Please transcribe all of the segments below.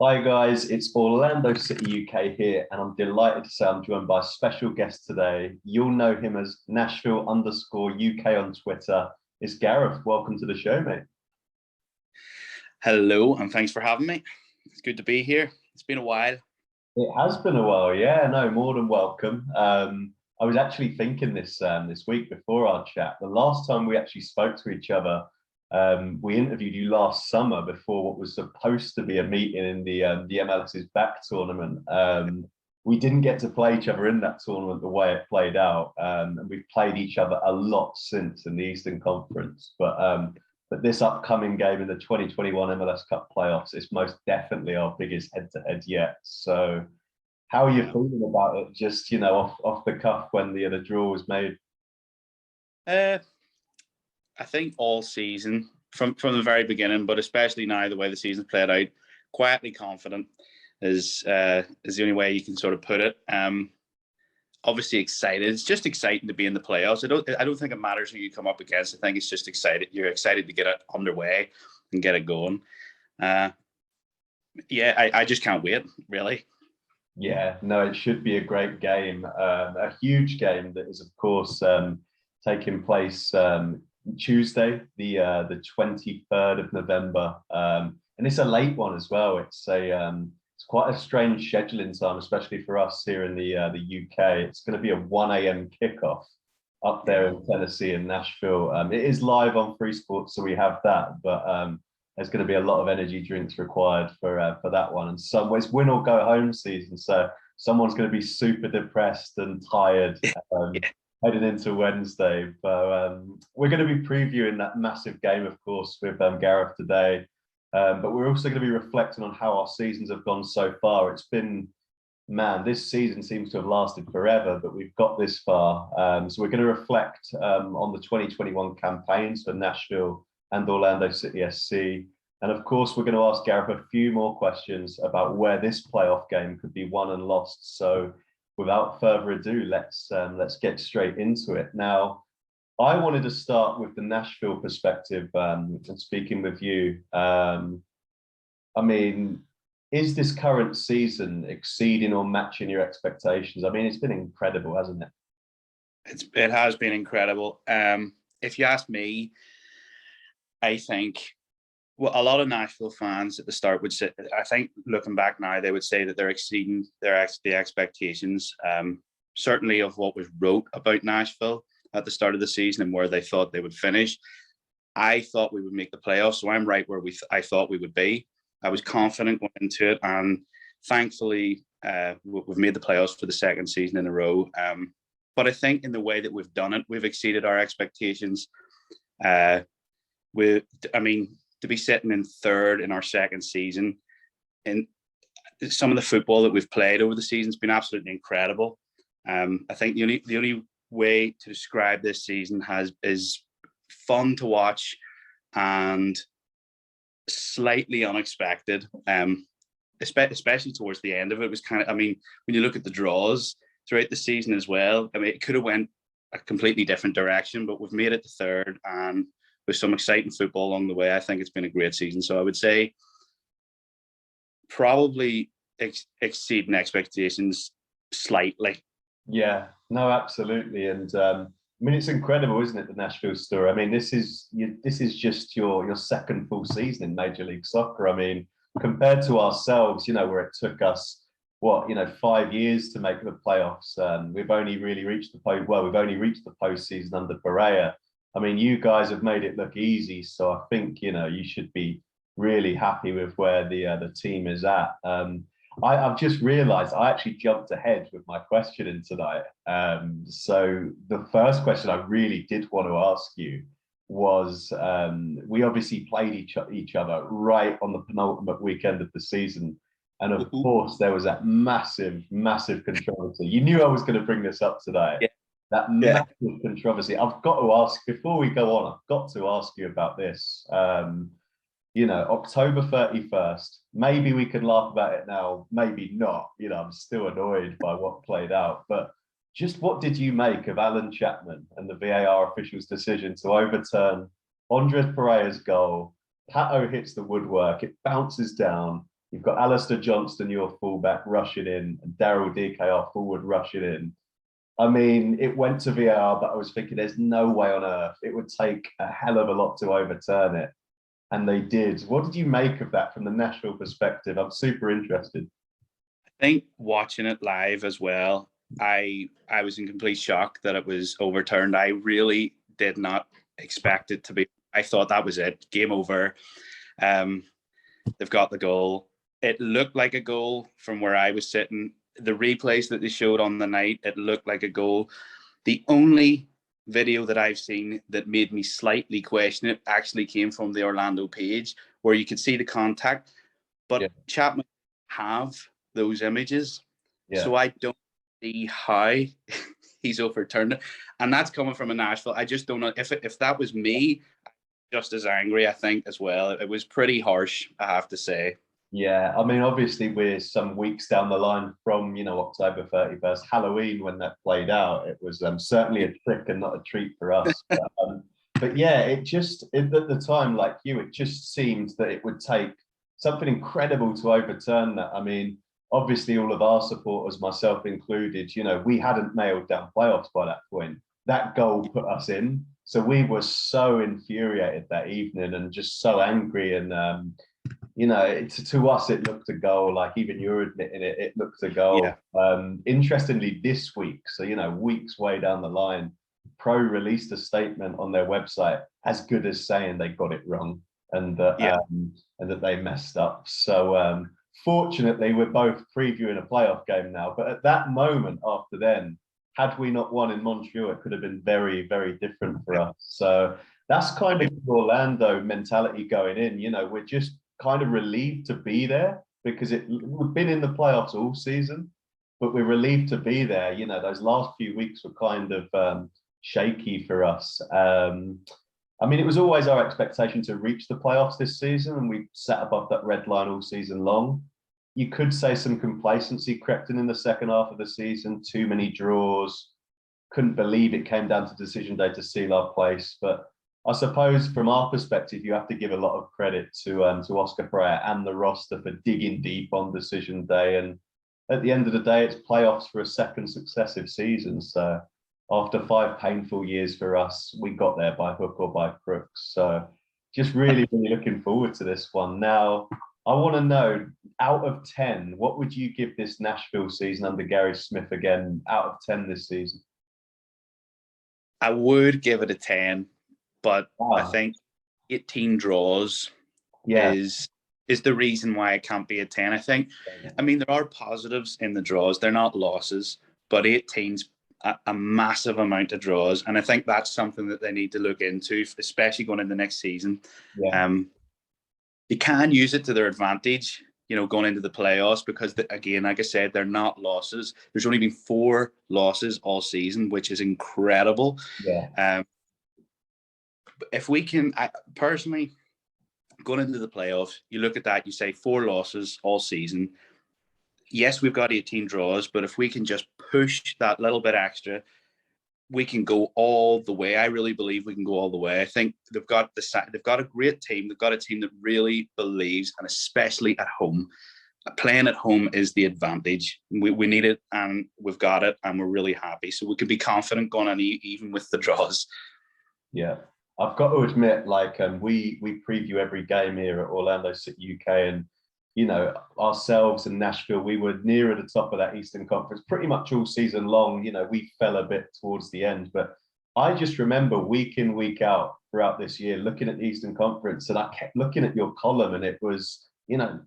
Hi guys, it's Orlando City UK here, and I'm delighted to say I'm joined by a special guest today. You'll know him as Nashville_UK on Twitter. It's Gareth. Welcome to the show, mate. Hello, and thanks for having me. It's good to be here. It's been a while. It has been a while, yeah. No, more than welcome. I was actually thinking this week before our chat. The last time we actually spoke to each other, we interviewed you last summer before what was supposed to be a meeting in the MLS's back tournament. We didn't get to play each other in that tournament the way it played out, and we've played each other a lot since in the Eastern Conference. But this upcoming game in the 2021 MLS Cup Playoffs is most definitely our biggest head-to-head yet. So, how are you feeling about it? Just off the cuff when the draw was made. I think all season, from the very beginning, but especially now the way the season's played out, quietly confident is the only way you can sort of put it. Obviously excited. It's just exciting to be in the playoffs. I don't think it matters who you come up against. I think it's just excited. You're excited to get it underway and get it going. I just can't wait, really. Yeah, no, it should be a great game. A huge game that is, of course, taking place Tuesday, the 23rd of November, and it's a late one as well. It's quite a strange scheduling time, especially for us here in the UK. It's going to be a 1 a.m. kickoff up there in Tennessee and Nashville. It is live on Free Sports, so we have that, but there's going to be a lot of energy drinks required for that one. And it's win or go home season, so someone's going to be super depressed and tired. Heading into Wednesday, but we're going to be previewing that massive game, of course, with Gareth today. But we're also going to be reflecting on how our seasons have gone so far. It's been, man, this season seems to have lasted forever, but we've got this far. So we're going to reflect on the 2021 campaigns for Nashville and Orlando City SC. And of course, we're going to ask Gareth a few more questions about where this playoff game could be won and lost. So without further ado, let's get straight into it. Now, I wanted to start with the Nashville perspective and speaking with you. I mean, is this current season exceeding or matching your expectations? I mean, it's been incredible, hasn't it? It has been incredible. If you ask me, I think a lot of Nashville fans at the start would say, I think looking back now, they would say that they're exceeding the expectations, certainly of what was wrote about Nashville at the start of the season and where they thought they would finish. I thought we would make the playoffs, so I'm right where I thought we would be. I was confident going into it, and thankfully we've made the playoffs for the second season in a row. But I think in the way that we've done it, we've exceeded our expectations. To be sitting in third in our second season, and some of the football that we've played over the season has been absolutely incredible. I think the only way to describe this season is fun to watch and slightly unexpected, especially towards the end of it. It was kind of, when you look at the draws throughout the season as well, it could have went a completely different direction, but we've made it to third, and with some exciting football along the way, I think it's been a great season. So I would say probably exceeding expectations slightly. Yeah, no, absolutely. And it's incredible, isn't it, the Nashville story? I mean, this is just your second full season in Major League Soccer. I mean, compared to ourselves, where it took us 5 years to make the playoffs. We've only really reached we've only reached the postseason under Pereira. I mean, you guys have made it look easy, so I think you should be really happy with where the team is at. I've just realised I actually jumped ahead with my question in tonight. So the first question I really did want to ask you was, we obviously played each other right on the penultimate weekend of the season. And of course, there was that massive controversy. You knew I was going to bring this up today. Yeah. That massive controversy. I've got to ask, before we go on, I've got to ask you about this. October 31st, maybe we can laugh about it now, maybe not. I'm still annoyed by what played out. But just what did you make of Alan Chapman and the VAR official's decision to overturn Andres Pereira's goal? Pato hits the woodwork, it bounces down. You've got Alistair Johnston, your fullback, rushing in, and Daryl DK, our forward, rushing in. I mean, it went to VAR, but I was thinking there's no way on earth it would take a hell of a lot to overturn it. And they did. What did you make of that from the Nashville perspective? I'm super interested. I think watching it live as well, I was in complete shock that it was overturned. I really did not expect it to be. I thought that was it, game over. They've got the goal. It looked like a goal from where I was sitting. The replays that they showed on the night, it looked like a goal. The only video that I've seen that made me slightly question it actually came from the Orlando page, where you could see the contact, but Chapman have those images, so I don't see how he's overturned it, and that's coming from a Nashville. I just don't know if that was me, just as angry, I think, as well. It was pretty harsh, I have to say. Yeah, I mean, obviously we're some weeks down the line from, October 31st, Halloween, when that played out. It was certainly a trick and not a treat for us. But yeah, at the time, like you, it just seemed that it would take something incredible to overturn that. I mean, obviously all of our supporters, myself included, we hadn't nailed down playoffs by that point. That goal put us in. So we were so infuriated that evening and just so angry. And, to us, it looked a goal. Like even you're admitting it, it looked a goal. Yeah. Interestingly, this week, so, weeks way down the line, Pro released a statement on their website as good as saying they got it wrong and that they messed up. So fortunately, we're both previewing a playoff game now. But at that moment, after then, had we not won in Montreal, it could have been very, very different for us. So that's kind of the Orlando mentality going in. We're just kind of relieved to be there because we've been in the playoffs all season, but we're relieved to be there. Those last few weeks were kind of shaky for us. I mean, it was always our expectation to reach the playoffs this season, and we sat above that red line all season long. You could say some complacency crept in the second half of the season, too many draws. Couldn't believe it came down to decision day to seal our place. But I suppose from our perspective, you have to give a lot of credit to Oscar Freire and the roster for digging deep on decision day. And at the end of the day, it's playoffs for a second successive season. So after 5 painful years for us, we got there by hook or by crook. So just really, really looking forward to this one. Now, I want to know, out of 10, what would you give this Nashville season under Gary Smith again, out of 10 this season? I would give it a 10, but I think 18 draws is the reason why it can't be a 10. I mean, there are positives in the draws. They're not losses, but 18's a massive amount of draws. And I think that's something that they need to look into, especially going into next season. They can use it to their advantage, going into the playoffs, because again, like I said, they're not losses. There's only been 4 losses all season, which is incredible. If we can, personally, going into the playoffs, you look at that, you say 4 losses all season. Yes, we've got 18 draws, but if we can just push that little bit extra, we can go all the way. I really believe we can go all the way. I think they've got a great team. They've got a team that really believes, and especially at home. Playing at home is the advantage. We need it, and we've got it, and we're really happy. So we can be confident going on even with the draws. Yeah, I've got to admit, we preview every game here at Orlando City UK, and ourselves and Nashville, we were nearer the top of that Eastern Conference pretty much all season long. We fell a bit towards the end, but I just remember week in, week out throughout this year, looking at the Eastern Conference, and I kept looking at your column, and it was,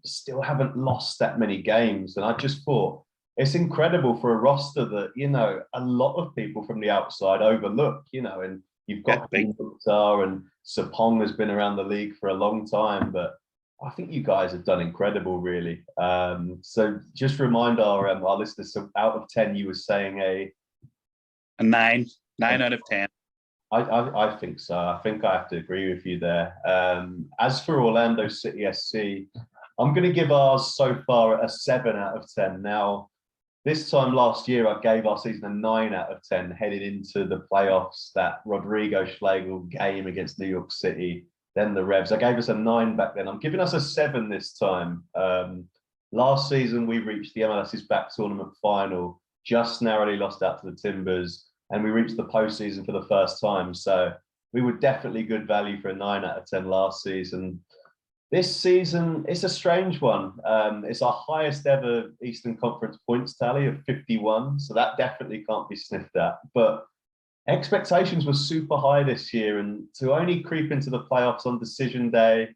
still haven't lost that many games. And I just thought, it's incredible for a roster that, a lot of people from the outside overlook, and you've got Mukhtar, and Sapong has been around the league for a long time, but I think you guys have done incredible, really. So just remind our listeners, so out of 10, you were saying a 9 out of 10. I think so. I think I have to agree with you there. As for Orlando City SC, I'm going to give ours so far a 7 out of 10. Now, this time last year, I gave our season a 9 out of 10 headed into the playoffs, that Rodrigo Schlegel game against New York City. Then the Revs. I gave us a 9 back then. I'm giving us a 7 this time. Last season, we reached the MLS's back tournament final, just narrowly lost out to the Timbers, and we reached the postseason for the first time. So we were definitely good value for a 9 out of 10 last season. This season, it's a strange one. It's our highest ever Eastern Conference points tally of 51, so that definitely can't be sniffed at. But expectations were super high this year, and to only creep into the playoffs on decision day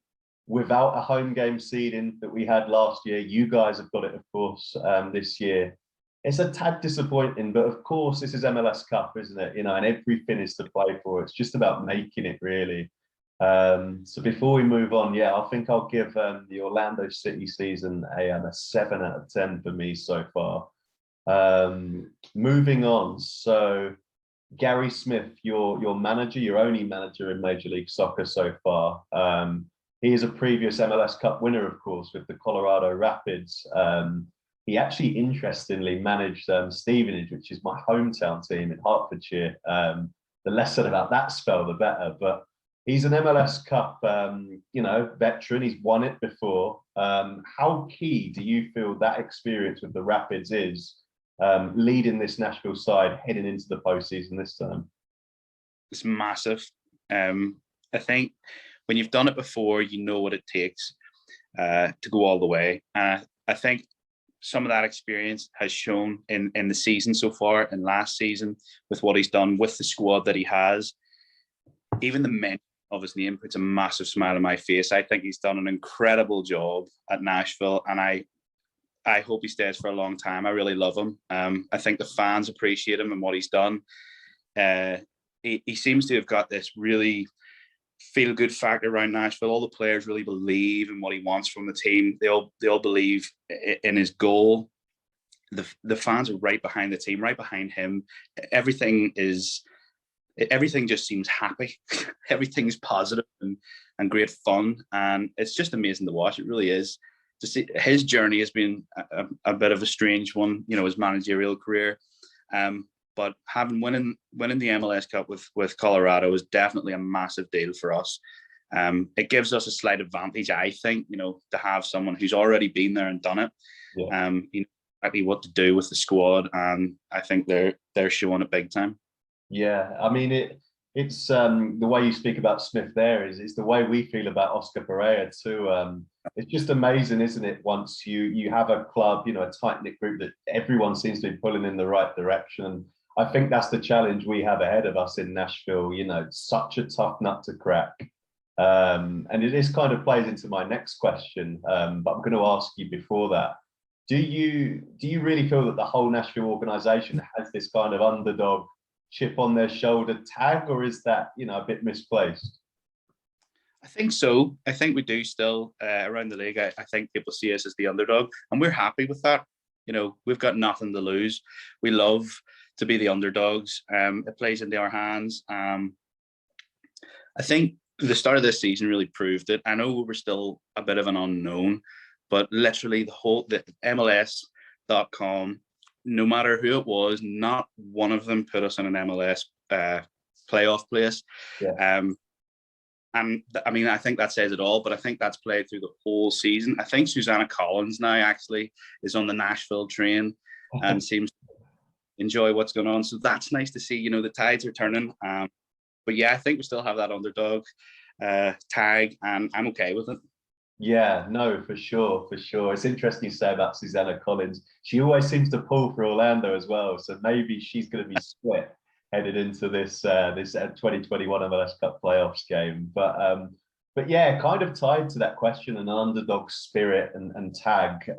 without a home game seeding that we had last year, you guys have got it, of course, this year. It's a tad disappointing, but of course, this is MLS Cup, isn't it? And everything is to play for. It's just about making it, really. So before we move on, I think I'll give the Orlando City season a 7 out of 10 for me so far. Moving on, so Gary Smith, your manager, your only manager in Major League Soccer so far. He is a previous MLS Cup winner, of course, with the Colorado Rapids. He actually, interestingly, managed Stevenage, which is my hometown team in Hertfordshire. The less said about that spell, the better. But he's an MLS Cup, veteran. He's won it before. How key do you feel that experience with the Rapids is, leading this Nashville side heading into the postseason this time? It's massive. I think when you've done it before, you know what it takes to go all the way. I think some of that experience has shown in the season so far, and last season with what he's done with the squad that he has. Even the mention of his name puts a massive smile on my face. I think he's done an incredible job at Nashville, and I hope he stays for a long time. I really love him. I think the fans appreciate him and what he's done. He seems to have got this really feel-good factor around Nashville. All the players really believe in what he wants from the team. They all believe in his goal. The fans are right behind the team, right behind him. Everything just seems happy. Everything's positive and great fun, and it's just amazing to watch. It really is. To see his journey has been a bit of a strange one, his managerial career. But winning the MLS Cup with Colorado is definitely a massive deal for us. It gives us a slight advantage, I think, to have someone who's already been there and done it. Yeah. Exactly what to do with the squad, and I think they're showing it big time. Yeah, I mean it's the way you speak about Smith there is the way we feel about Oscar Pereira too. It's just amazing, isn't it? Once you have a club, a tight-knit group that everyone seems to be pulling in the right direction. I think that's the challenge we have ahead of us in Nashville. Such a tough nut to crack. And this kind of plays into my next question, but I'm going to ask you before that. Do you really feel that the whole Nashville organization has this kind of underdog chip on their shoulder tag, or is that a bit misplaced? I think so. I think we do still around the league. I think people see us as the underdog, and we're happy with that. We've got nothing to lose. We love to be the underdogs. It plays into our hands. I think the start of this season really proved it. I know we were still a bit of an unknown, but literally the MLS.com, no matter who it was, not one of them put us in an MLS playoff place. Yeah. And I mean, I think that says it all, but I think that's played through the whole season. I think Susanna Collins now actually is on the Nashville train and seems to enjoy what's going on. So that's nice to see, the tides are turning. But yeah, I think we still have that underdog tag, and I'm okay with it. Yeah, no, for sure. It's interesting you say about Susanna Collins. She always seems to pull for Orlando as well. So maybe she's going to be split headed into this 2021 MLS Cup Playoffs game. But yeah, kind of tied to that question, an underdog spirit and tag.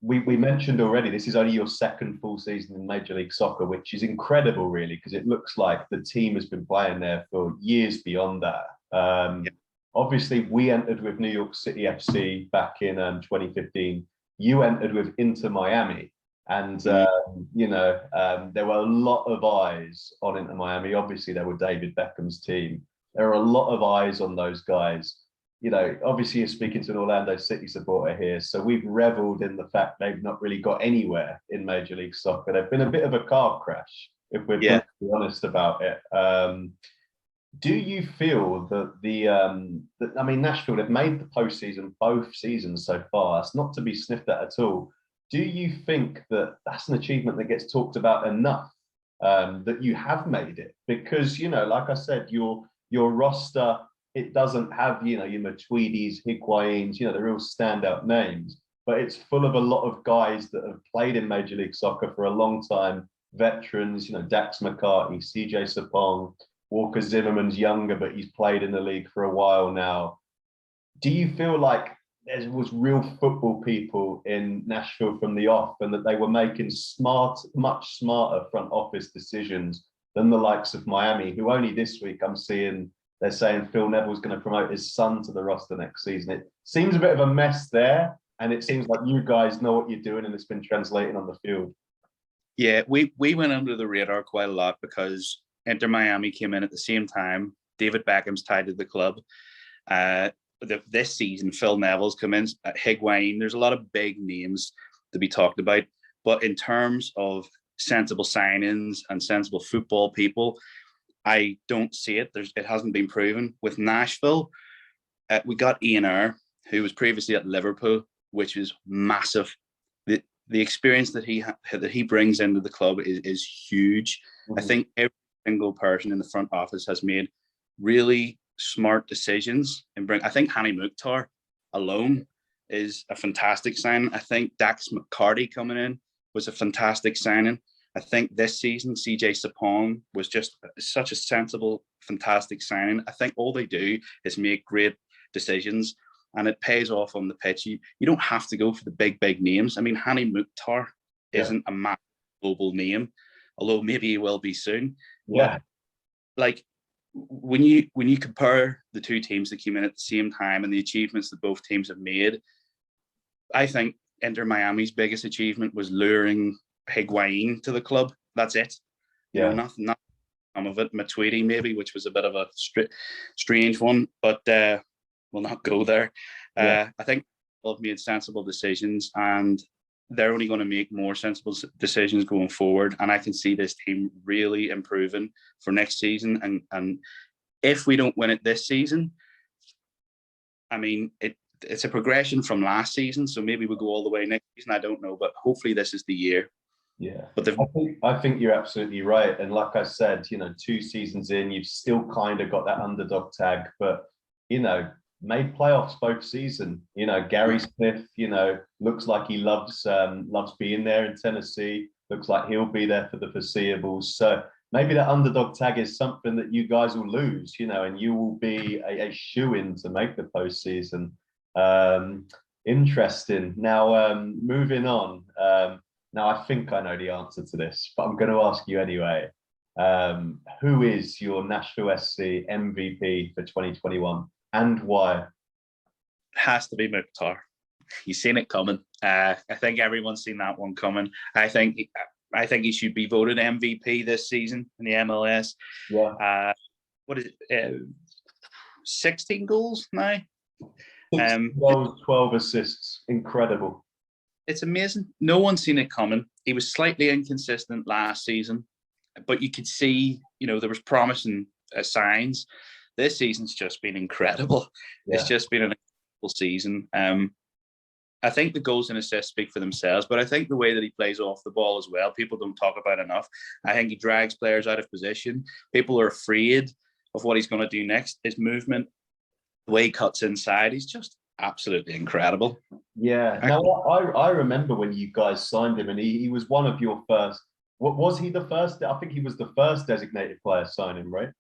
We mentioned already, this is only your second full season in Major League Soccer, which is incredible, really, because it looks like the team has been playing there for years beyond that. Yeah. Obviously, we entered with New York City FC back in 2015. You entered with Inter Miami. And, there were a lot of eyes on Inter Miami. Obviously, they were David Beckham's team. There are a lot of eyes on those guys. Obviously, you're speaking to an Orlando City supporter here. So we've reveled in the fact they've not really got anywhere in Major League Soccer. They've been a bit of a car crash, if we're to be honest about it. Do you feel that I mean, Nashville, they've made the postseason both seasons so far. It's not to be sniffed at all. Do you think that that's an achievement that gets talked about enough, that you have made it? Because, like I said, your roster, it doesn't have, your Matuidis, Higuains, the real standout names, but it's full of a lot of guys that have played in Major League Soccer for a long time, veterans, Dax McCarty, CJ Sapong, Walker Zimmerman's younger, but he's played in the league for a while now. Do you feel like there was real football people in Nashville from the off, and that they were making much smarter front office decisions than the likes of Miami, who only this week I'm seeing they're saying Phil Neville's going to promote his son to the roster next season? It seems a bit of a mess there, and it seems like you guys know what you're doing, and it's been translating on the field. Yeah, we went under the radar quite a lot because Inter Miami came in at the same time. David Beckham's tied to the club. This season, Phil Neville's come in at Higuain. There's a lot of big names to be talked about. But in terms of sensible signings and sensible football people, I don't see it. It hasn't been proven. With Nashville, we got Ian Ayre, who was previously at Liverpool, which is massive. The experience that he brings into the club is huge. Mm-hmm. I think every single person in the front office has made really smart decisions. I think Hani Mukhtar alone is a fantastic sign. I think Dax McCarty coming in was a fantastic signing. I think this season, CJ Sapong was just such a sensible, fantastic signing. I think all they do is make great decisions, and it pays off on the pitch. You don't have to go for the big names. I mean, Hani Mukhtar isn't a massive global name, although maybe he will be soon. Yeah. But, like, when you compare the two teams that came in at the same time and the achievements that both teams have made, I think Inter Miami's biggest achievement was luring Higuain to the club. That's it. Yeah. Nothing some of it. Matuidi maybe, which was a bit of a strange one, but we'll not go there. I think they've made sensible decisions, and they're only going to make more sensible decisions going forward. And I can see this team really improving for next season. And if we don't win it this season, I mean, it's a progression from last season. So maybe we'll go all the way next season. I don't know, but hopefully this is the year. Yeah, but I think you're absolutely right. And like I said, 2 seasons in, you've still kind of got that underdog tag, but, made playoffs both season. Gary Smith, looks like he loves being there in Tennessee. Looks like he'll be there for the foreseeable. So maybe that underdog tag is something that you guys will lose, and you will be a shoo-in to make the postseason. Interesting. Now, moving on. Now, I think I know the answer to this, but I'm going to ask you anyway. Who is your Nashville SC MVP for 2021? And why? Has to be Mukhtar. He's seen it coming. I think everyone's seen that one coming. I think he should be voted MVP this season in the MLS. Yeah. What is it? 16 goals now. 12 assists. Incredible. It's amazing. No one's seen it coming. He was slightly inconsistent last season, but you could see, there was promising signs. This season's just been incredible. Yeah. It's just been an incredible season. I think the goals and assists speak for themselves, but I think the way that he plays off the ball as well, people don't talk about enough. I think he drags players out of position. People are afraid of what he's going to do next. His movement, the way he cuts inside, he's just absolutely incredible. Yeah. Now, I remember when you guys signed him, and he was one of your first. What was he the first? I think he was the first designated player signing, right?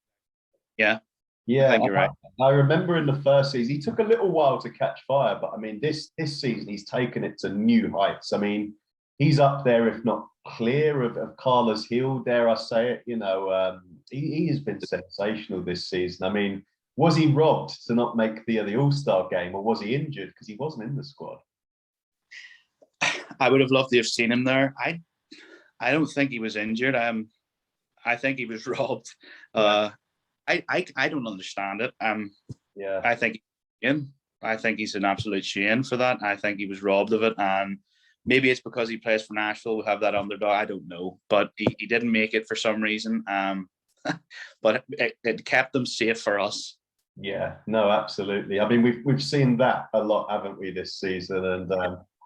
Yeah. Yeah, I think you're right. I remember in the first season, he took a little while to catch fire, but I mean, this season he's taken it to new heights. I mean, he's up there, if not clear of Carlos Hill, dare I say it. He has been sensational this season. I mean, was he robbed to not make the All-Star game, or was he injured because he wasn't in the squad? I would have loved to have seen him there. I don't think he was injured. I think he was robbed. Yeah. I don't understand it. Yeah. I think he's an absolute shame for that. I think he was robbed of it, and maybe it's because he plays for Nashville. We have that underdog. I don't know, but he didn't make it for some reason. but it kept them safe for us. Yeah, no, absolutely. I mean, we've seen that a lot, haven't we, this season? And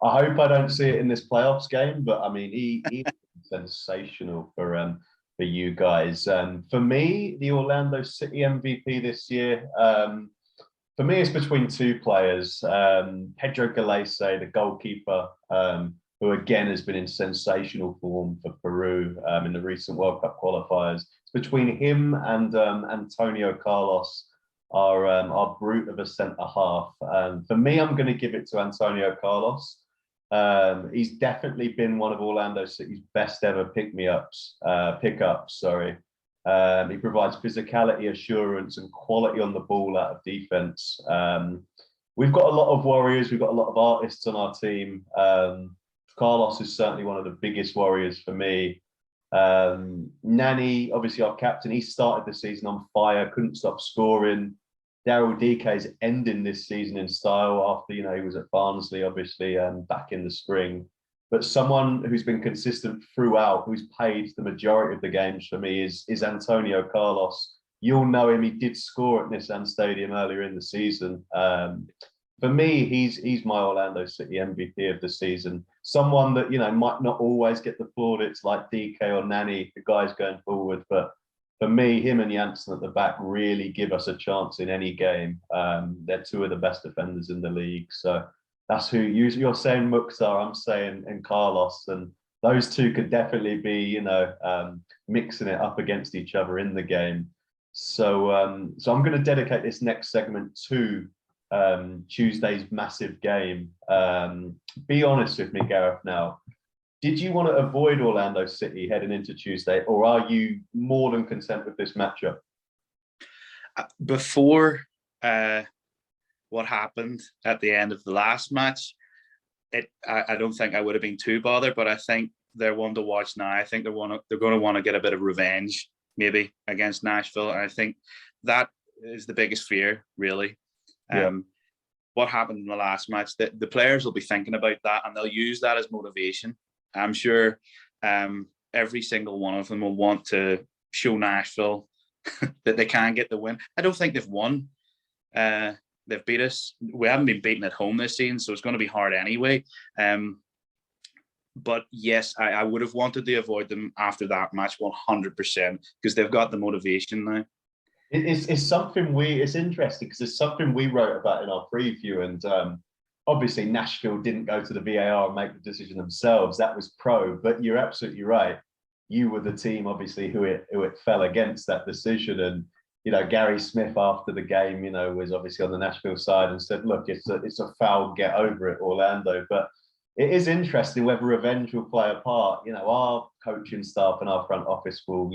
I hope I don't see it in this playoffs game. But I mean, he sensational for you guys. For me, the Orlando City MVP this year. For me, it's between two players. Pedro Galese, the goalkeeper, who again has been in sensational form for Peru in the recent World Cup qualifiers. It's between him and Antonio Carlos, our brute of a centre half. For me, I'm going to give it to Antonio Carlos. He's definitely been one of Orlando City's best ever pickups. Sorry. He provides physicality, assurance, and quality on the ball out of defense. We've got a lot of warriors. We've got a lot of artists on our team. Carlos is certainly one of the biggest warriors for me. Nani, obviously our captain, he started the season on fire, couldn't stop scoring. Daryl DK is ending this season in style after, he was at Barnsley, obviously, back in the spring. But someone who's been consistent throughout, who's played the majority of the games for me is Antonio Carlos. You'll know him. He did score at Nissan Stadium earlier in the season. For me, he's my Orlando City MVP of the season. Someone that, might not always get the plaudits like DK or Nani, the guys going forward. But for me, him and Janssen at the back really give us a chance in any game. They're two of the best defenders in the league. So that's who you're saying, Mukhtar, I'm saying, and Carlos, and those two could definitely be, mixing it up against each other in the game. So I'm going to dedicate this next segment to Tuesday's massive game. Be honest with me, Gareth. Now, did you want to avoid Orlando City heading into Tuesday, or are you more than content with this matchup? Before what happened at the end of the last match, I don't think I would have been too bothered, but I think they're one to watch now. I think they're going to want to get a bit of revenge, maybe, against Nashville. And I think that is the biggest fear, really. Yeah. What happened in the last match, the players will be thinking about that, and they'll use that as motivation. I'm sure every single one of them will want to show Nashville that they can get the win. I don't think they've won. They've beat us. We haven't been beaten at home this season, so it's going to be hard anyway. But yes, I would have wanted to avoid them after that match 100%, because they've got the motivation now. It's something it's interesting because it's something we wrote about in our preview, and obviously Nashville didn't go to the VAR and make the decision themselves. That was pro, but you're absolutely right. You were the team, obviously, who it fell against that decision. And, Gary Smith after the game, was obviously on the Nashville side and said, look, it's a foul, get over it, Orlando. But it is interesting whether revenge will play a part. Our coaching staff and our front office will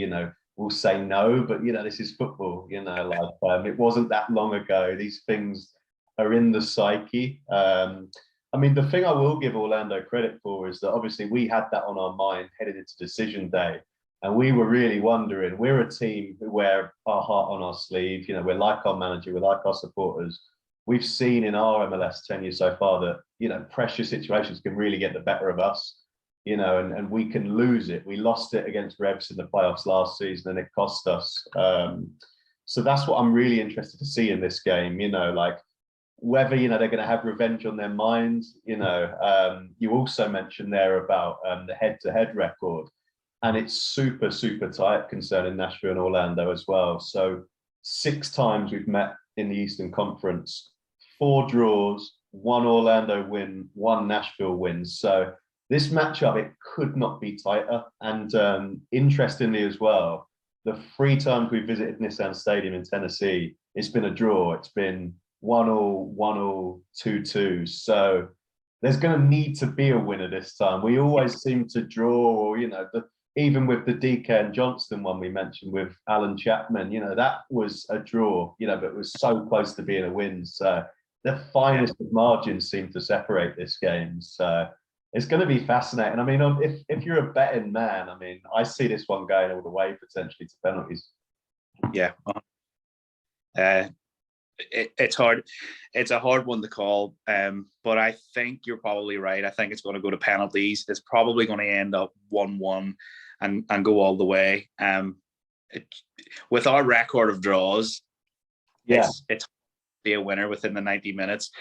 say no, but this is football. It wasn't that long ago. These things are in the psyche. I mean, the thing I will give Orlando credit for is that obviously we had that on our mind headed into decision day, and we were really wondering. We're a team who wear our heart on our sleeve. We're like our manager, we're like our supporters. We've seen in our MLS tenure so far that pressure situations can really get the better of us. And we can lose it. We lost it against Revs in the playoffs last season, and it cost us. So that's what I'm really interested to see in this game. Whether they're going to have revenge on their minds. You also mentioned there about the head-to-head record, and it's super tight concerning Nashville and Orlando as well. So 6 times we've met in the Eastern Conference, 4 draws, 1 Orlando win, 1 Nashville win. So this matchup, it could not be tighter. And interestingly as well, the 3 times we visited Nissan Stadium in Tennessee, it's been a draw. It's been 1-1, 1-1, 2-2. So there's going to need to be a winner this time. We always seem to draw, even with the DK and Johnston one we mentioned with Alan Chapman, that was a draw, but it was so close to being a win. So the finest of margins seem to separate this game. So it's going to be fascinating. I mean, if you're a betting man, I mean, I see this one going all the way potentially to penalties. Yeah. It's hard. It's a hard one to call, but I think you're probably right. I think it's going to go to penalties. It's probably going to end up 1-1 and go all the way. it, with our record of draws, Yeah. it's be a winner within the 90 minutes.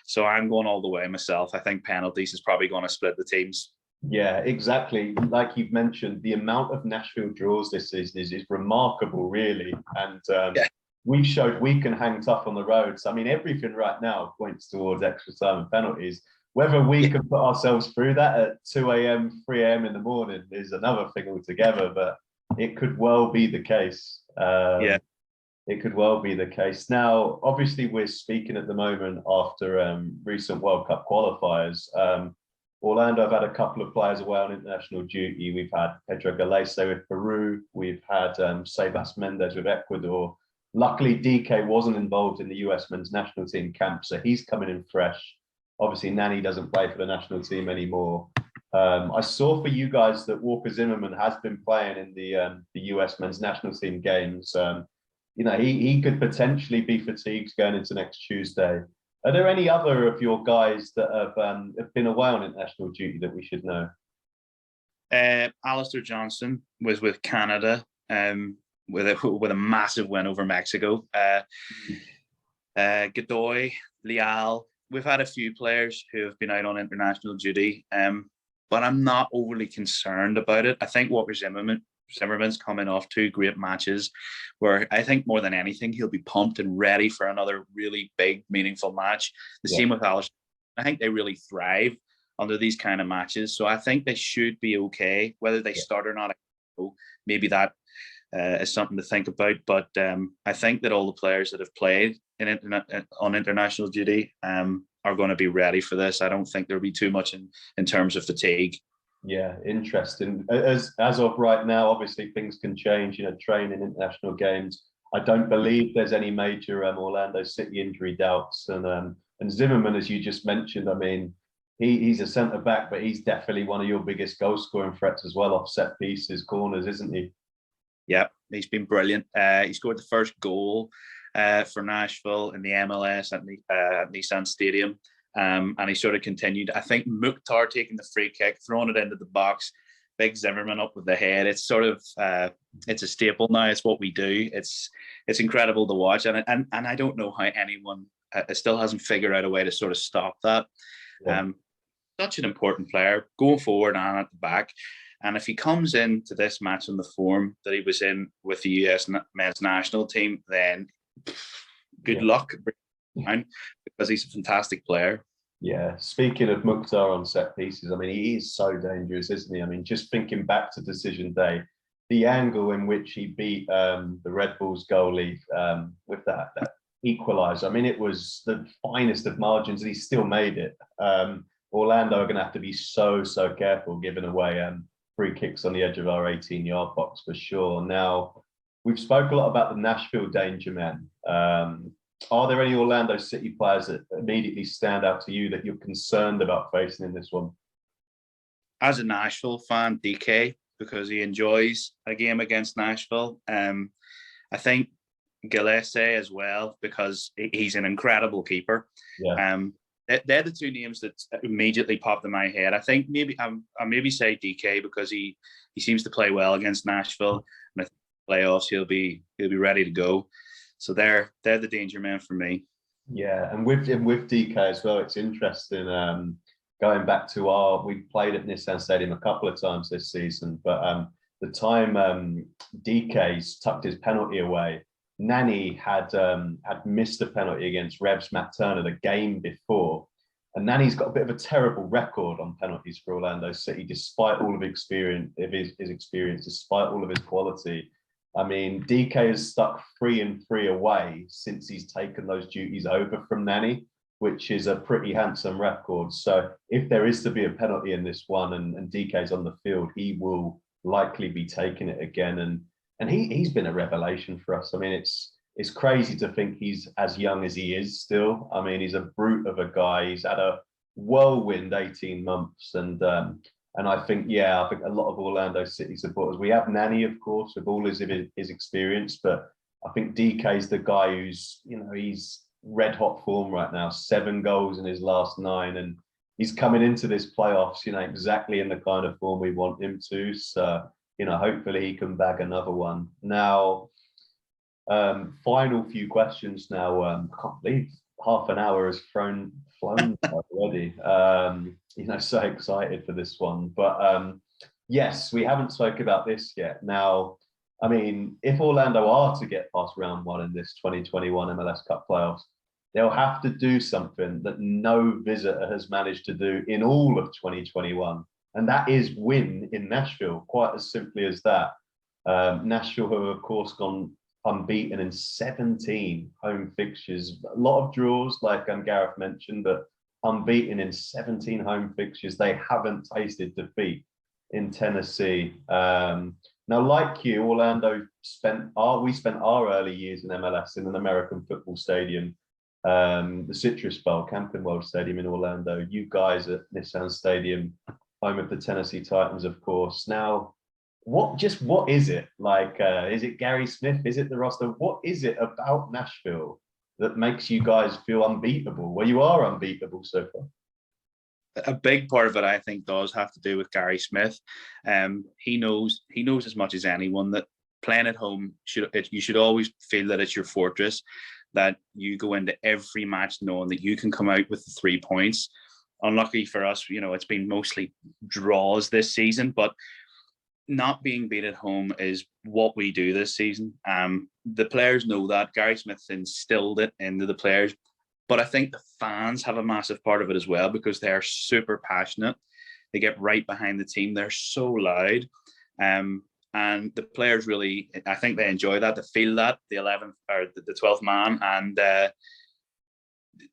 So I'm going all the way myself. I think penalties is probably going to split the teams. Yeah, exactly. Like you've mentioned, the amount of Nashville draws this season is remarkable, really. And we've showed we can hang tough on the roads. I mean, everything right now points towards extra time and penalties. Whether we can put ourselves through that at 2 a.m., 3 a.m. in the morning is another thing altogether, but it could well be the case. It could well be the case. Now, obviously, we're speaking at the moment after recent World Cup qualifiers. Orlando have had a couple of players away on international duty. We've had Pedro Galese with Peru. We've had Sebas Mendes with Ecuador. Luckily, DK wasn't involved in the US men's national team camp, so he's coming in fresh. Obviously, Nani doesn't play for the national team anymore. I saw for you guys that Walker Zimmerman has been playing in the US men's national team games. You know, he could potentially be fatigued going into next Tuesday. Are there any other of your guys that have been away on international duty that we should know? Alistair Johnston was with Canada with a massive win over Mexico. Godoy, Leal. We've had a few players who have been out on international duty, but I'm not overly concerned about it. I think Walker Zimmerman's coming off 2 great matches where I think more than anything, he'll be pumped and ready for another really big, meaningful match. The same with Alistair. I think they really thrive under these kind of matches. So I think they should be okay. Whether they start or not, maybe that is something to think about. But I think that all the players that have played on international duty are going to be ready for this. I don't think there'll be too much in terms of fatigue. Yeah, interesting. As of right now, obviously things can change. You know, training international games. I don't believe there's any major Orlando City injury doubts. And Zimmerman, as you just mentioned, I mean, he's a centre back, but he's definitely one of your biggest goal scoring threats as well, off set pieces, corners, isn't he? Yeah, he's been brilliant. He scored the first goal for Nashville in the MLS at Nissan Stadium. And he sort of continued. I think Mukhtar taking the free kick, throwing it into the box, big Zimmerman up with the head. It's sort of it's a staple now. It's what we do. It's incredible to watch, and I don't know how anyone still hasn't figured out a way to sort of stop that. Yeah. Such an important player going forward and at the back. And if he comes into this match in the form that he was in with the US men's national team, then good luck, because he's a fantastic player. Yeah, speaking of Mukhtar on set pieces, I mean, he is so dangerous, isn't he? I mean, just thinking back to decision day, the angle in which he beat the Red Bulls goalie with that equaliser, I mean, it was the finest of margins, and he still made it. Orlando are going to have to be so careful giving away free kicks on the edge of our 18-yard box for sure. Now, we've spoke a lot about the Nashville danger men. Are there any Orlando City players that immediately stand out to you that you're concerned about facing in this one? As a Nashville fan, DK, because he enjoys a game against Nashville. I think Galese as well, because he's an incredible keeper. Yeah. They're the 2 names that immediately popped in my head. I think I maybe say DK because he seems to play well against Nashville, and I think playoffs he'll be ready to go. So they're the danger man for me. Yeah, and with DK as well, it's interesting. Going back to we played at Nissan Stadium a couple of times this season, but the time DK's tucked his penalty away, Nani had missed a penalty against Revs Matt Turner the game before, and Nani's got a bit of a terrible record on penalties for Orlando City, despite all of his experience, despite all of his quality. I mean, DK has stuck 3-3 away since he's taken those duties over from Nani, which is a pretty handsome record. So if there is to be a penalty in this one and DK's on the field, he will likely be taking it again. And he's been a revelation for us. I mean, it's crazy to think he's as young as he is still. I mean, he's a brute of a guy. He's had a whirlwind 18 months. And I think a lot of Orlando City supporters, we have Nani, of course, with all his experience, but I think DK's the guy who's, he's red hot form right now, 7 goals in his last 9. And he's coming into this playoffs, exactly in the kind of form we want him to. So hopefully he can bag another one. Now, final few questions now. I can't believe half an hour has flown already. So excited for this one. But yes, we haven't spoken about this yet. Now, I mean, if Orlando are to get past round one in this 2021 MLS Cup Playoffs, they'll have to do something that no visitor has managed to do in all of 2021. And that is win in Nashville, quite as simply as that. Nashville have, of course, gone unbeaten in 17 home fixtures. A lot of draws, like Gareth mentioned, but unbeaten in 17 home fixtures. They haven't tasted defeat in Tennessee. Now, like you, Orlando spent our early years in MLS in an American football stadium, the Citrus Bowl, Camping World Stadium in Orlando. You guys at Nissan Stadium, home of the Tennessee Titans, of course. Now, what is it like? Is it Gary Smith? Is it the roster? What is it about Nashville that makes you guys feel unbeatable? Well, you are unbeatable so far. A big part of it, I think, does have to do with Gary Smith. He knows as much as anyone that playing at home you should always feel that it's your fortress, that you go into every match knowing that you can come out with the 3 points. Unlucky for us, it's been mostly draws this season, but not being beat at home is what we do this season. The players know that. Gary Smith instilled it into the players. But I think the fans have a massive part of it as well, because they're super passionate. They get right behind the team. They're so loud. And the players really, I think they enjoy that. They feel that, the 11th or the 12th man. And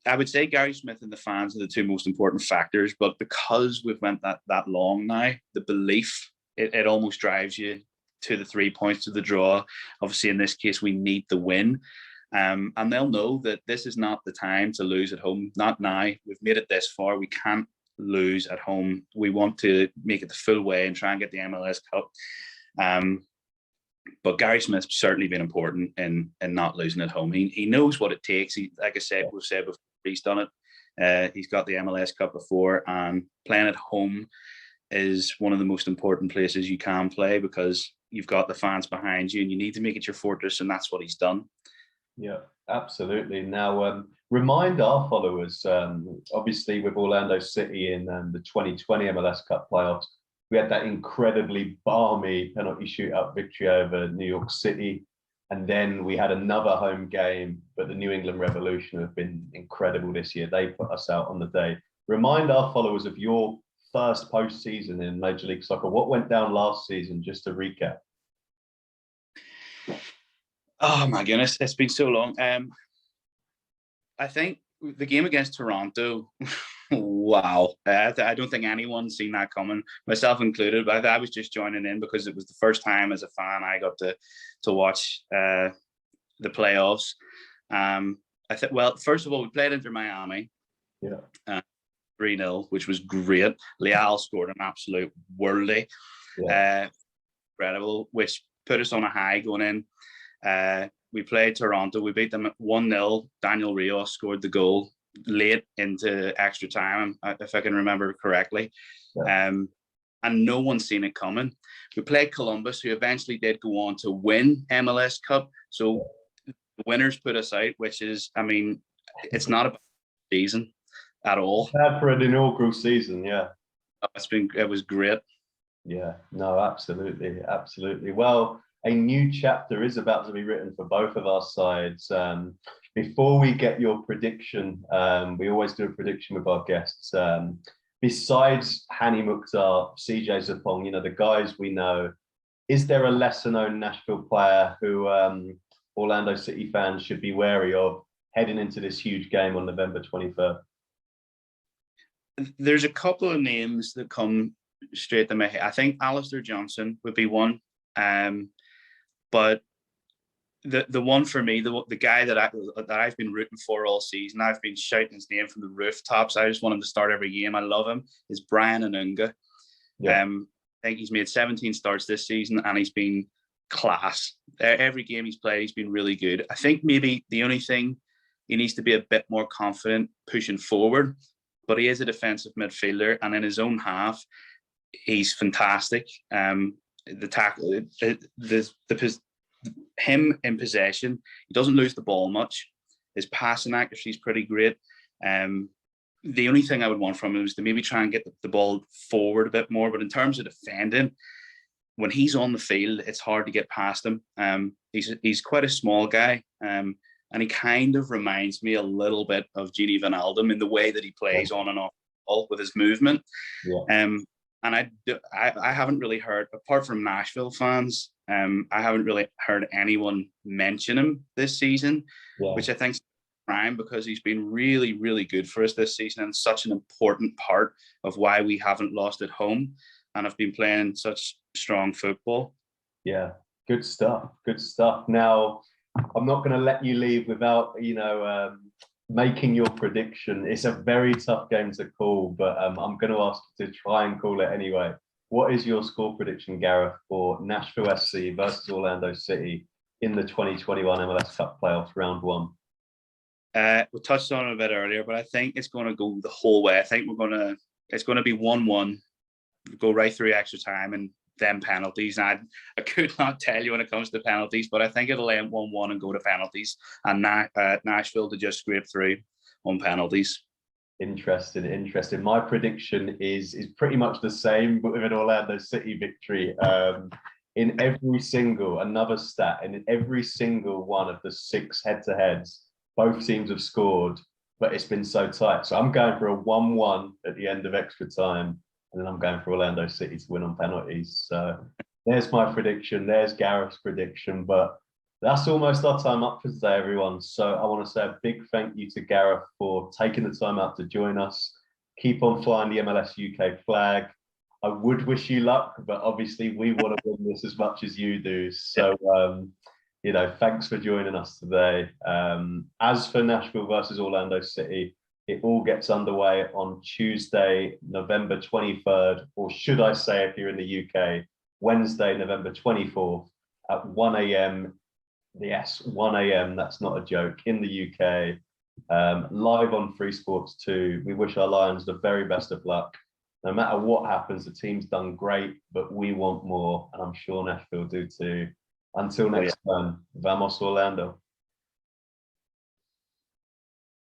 I would say Gary Smith and the fans are the two most important factors. But because we've went that long now, the belief, it almost drives you to the 3 points, to the draw. Obviously, in this case, we need the win. And they'll know that this is not the time to lose at home. Not now. We've made it this far. We can't lose at home. We want to make it the full way and try and get the MLS Cup. But Gary Smith's certainly been important in not losing at home. He knows what it takes. Like I said, we've said before, he's done it. He's got the MLS Cup before, and playing at home is one of the most important places you can play, because you've got the fans behind you and you need to make it your fortress, and that's what he's done. Yeah, absolutely. Now, remind our followers, obviously with Orlando City in the 2020 MLS Cup Playoffs, we had that incredibly balmy penalty shootout victory over New York City. And then we had another home game, but the New England Revolution have been incredible this year. They put us out on the day. Remind our followers of your first postseason in Major League Soccer. What went down last season, just to recap? Oh my goodness, it's been so long. I think the game against Toronto, wow. I don't think anyone's seen that coming, myself included. But I was just joining in because it was the first time as a fan I got to watch the playoffs. Well, first of all, we played Inter Miami. Yeah. 3-0, which was great. Leal scored an absolute worldie. Yeah. Incredible, which put us on a high going in. We played Toronto. We beat them at 1-0. Daniel Rios scored the goal late into extra time, if I can remember correctly. Yeah. And no one's seen it coming. We played Columbus, who eventually did go on to win MLS Cup. So the winners put us out, which is, I mean, it's not a bad season at all. Bad for an inaugural season, yeah. It was great. Yeah, no, absolutely, absolutely. Well, a new chapter is about to be written for both of our sides. Before we get your prediction, we always do a prediction with our guests. Besides Hani Mukhtar, CJ Zapong, the guys we know, is there a lesser-known Nashville player who Orlando City fans should be wary of heading into this huge game on November 23rd? There's a couple of names that come straight to my head. I think Alistair Johnson would be one. But the one for me, the guy that I've been rooting for all season, I've been shouting his name from the rooftops. I just want him to start every game. I love him. Is Brian Anunga. Yeah. I think he's made 17 starts this season, and he's been class. Every game he's played, he's been really good. I think maybe the only thing, he needs to be a bit more confident pushing forward. But he is a defensive midfielder, and in his own half, he's fantastic. the tackle, him in possession, he doesn't lose the ball much. His passing accuracy is pretty great. The only thing I would want from him is to maybe try and get the ball forward a bit more. But in terms of defending, when he's on the field, it's hard to get past him. He's quite a small guy, and he kind of reminds me a little bit of Gini Wijnaldum in the way that he plays on and off the ball with his movement. Yeah. And I haven't really heard, apart from Nashville fans, I haven't really heard anyone mention him this season, which I think is prime, because he's been really, really good for us this season and such an important part of why we haven't lost at home and have been playing such strong football. Yeah, good stuff. Good stuff. Now, I'm not going to let you leave without, making your prediction. It's a very tough game to call, but I'm going to ask you to try and call it anyway. What is your score prediction, Gareth, for Nashville SC versus Orlando City in the 2021 MLS Cup Playoffs round 1? We touched on it a bit earlier, but I think it's going to go the whole way. I think it's going to be 1-1, go right through extra time and then penalties. I could not tell you when it comes to penalties, but I think it'll end 1-1 and go to penalties, and Nashville to just scrape through on penalties. Interesting. My prediction is pretty much the same, but with an Orlando City victory. In every single one of the 6 head-to-heads, both teams have scored, but it's been so tight. So I'm going for a 1-1 at the end of extra time, and then I'm going for Orlando City to win on penalties. So there's my prediction. There's Gareth's prediction. But that's almost our time up for today, everyone. So I want to say a big thank you to Gareth for taking the time out to join us. Keep on flying the MLS UK flag. I would wish you luck, but obviously we want to win this as much as you do. So, thanks for joining us today. As for Nashville versus Orlando City, it all gets underway on Tuesday, November 23rd, or should I say, if you're in the UK, Wednesday, November 24th at 1 a.m. Yes, 1 a.m. That's not a joke, in the UK. Live on Free Sports 2. We wish our Lions the very best of luck. No matter what happens, the team's done great, but we want more, and I'm sure Nashville do too. Until next time, Vamos Orlando.